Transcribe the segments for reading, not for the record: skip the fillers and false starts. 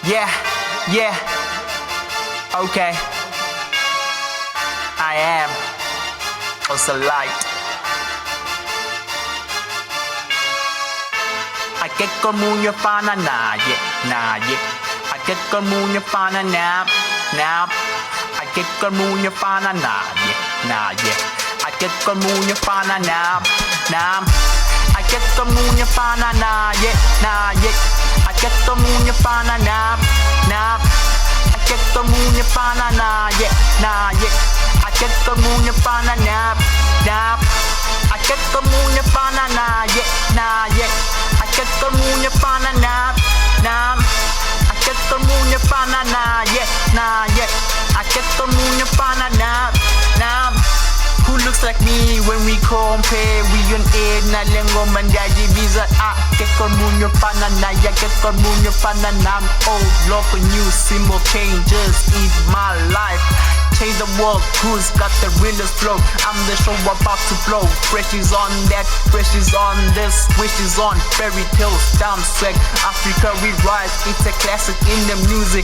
Yeah, yeah, okay. I am also light. I get con moon your fana nah yeah. I get con moon your fana nap. I get con moon your fana nah yeah. I get con moon your fana nap. I get con moon your fana nah yeah. I get con moon your fana nap. I get con moon your fana nah yeah. I get con moon your fana nap. I get con moon your fana nah yeah. I get con moon your fana nap. I get con moon your fana nah yeah. I get con moon your fana nap. Who looks like me when we compare? We on air na lengo mandaji visa. I get con moon your fana nah yeah. Get con moon your fana nam. Old local new symbol changes in my life. Change the world, who's got the realest flow? I'm the show about to blow. Fresh is on that, fresh is on this, wish is on fairy tales, down swag. Africa we rise, it's a classic in the music.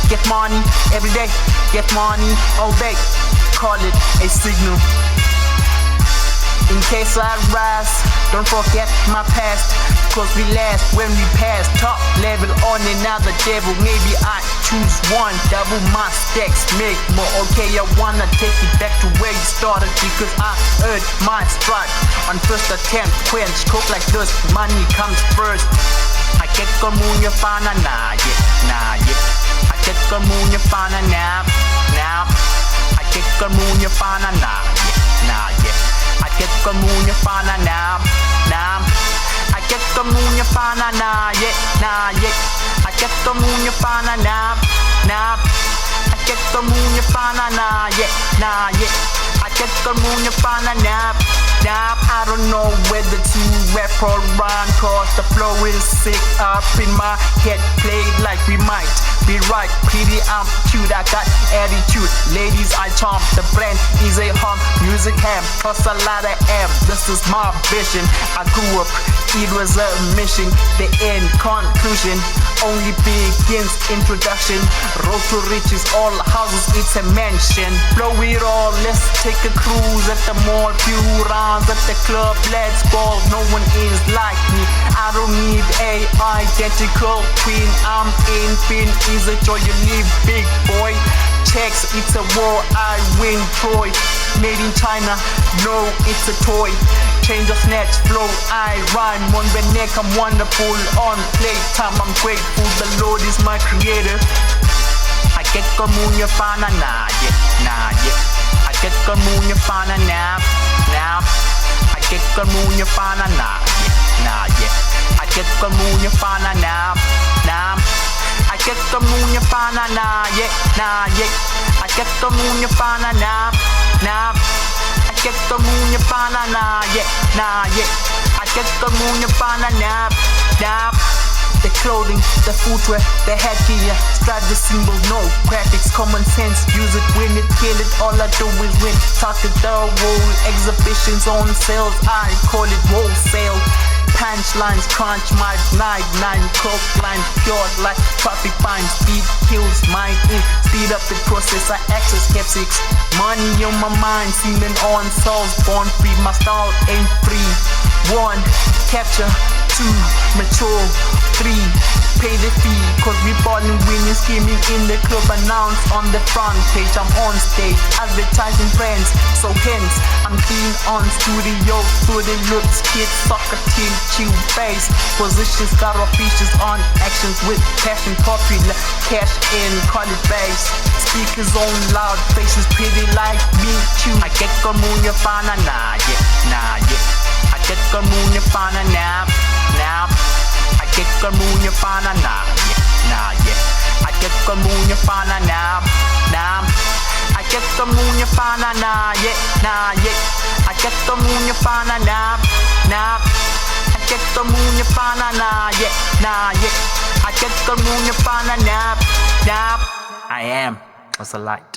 Get money every day, get money all day. Call it a signal. In case I rise, don't forget my past. Cause we last when we pass. Top level on another devil. Maybe I choose one. Double my stacks, make more. Okay, I wanna take it back to where you started. Because I earned my strike on first attempt. Quench, coke like this, money comes first. I get con moon your fana nah yeah. I get con moon your fana nap. I get con moon your fana nah yeah. I get con moon your fana nap. I get con moon your fana nah yeah. I get con moon your fana nap. I get con moon your fana nah yeah. I get con moon your fana nap. I don't know whether to rap or rhyme, cause the flow is sick up in my head. Played like we might be right. Pretty I'm cute, I got attitude. Ladies I charm, the brand is a hum. Music ham, plus a lot of am. This is my vision. I grew up, it was a mission. The end conclusion only begins introduction. Road to riches, all houses, it's a mansion. Blow it all, let's take a cruise at the mall. Few rounds at the club, let's ball. No one is like me, I don't need a identical twin. I'm in is a joy, you live big boy. Checks, it's a war, I win Troy. Made in China, no, it's a toy. Change of snatch flow, I rhyme on the neck, I'm wonderful. On playtime, I'm grateful, the Lord is my creator. I get con moon your fana nah yeah. I get con moon your fana nap. I get con moon your fana nah yeah. I get con moon your fana nap. I get con moon your fana nah yeah. I get con moon your fana nap. I get con moon your fana nah yeah. I get con moon your fana nap. The clothing, the footwear, the headgear, strive the symbol, no graphics, common sense, use it, win it, kill it, all I do is win. Target the whole exhibitions on sales, I call it wholesale. Punchlines, crunch my night, coke lines, pure like traffic fines, speed kills my ink, speed up the process, I access skeptics. Money on my mind, semen on souls, born free, my style ain't free. 1, capture, 2, mature, 3, pay the fee, cause we ballin', winning, scheming in the club, announce on the front page, I'm on stage, advertising friends, so hence, I'm keen on studio, footy looks, kids, soccer team, chill base, positions, got officials on actions with passion, popular, cash in, call it base, speakers on loud, faces pretty like me, too. I get con moon your fana nah yeah. I get con moon your fana nap. I get con moon your fana nah yeah. I get con moon your fana nap. I get con moon your fana nah yeah. I get con moon your fana nap. I get con moon your fana nah yeah. I get con moon your fana nap. I am also light.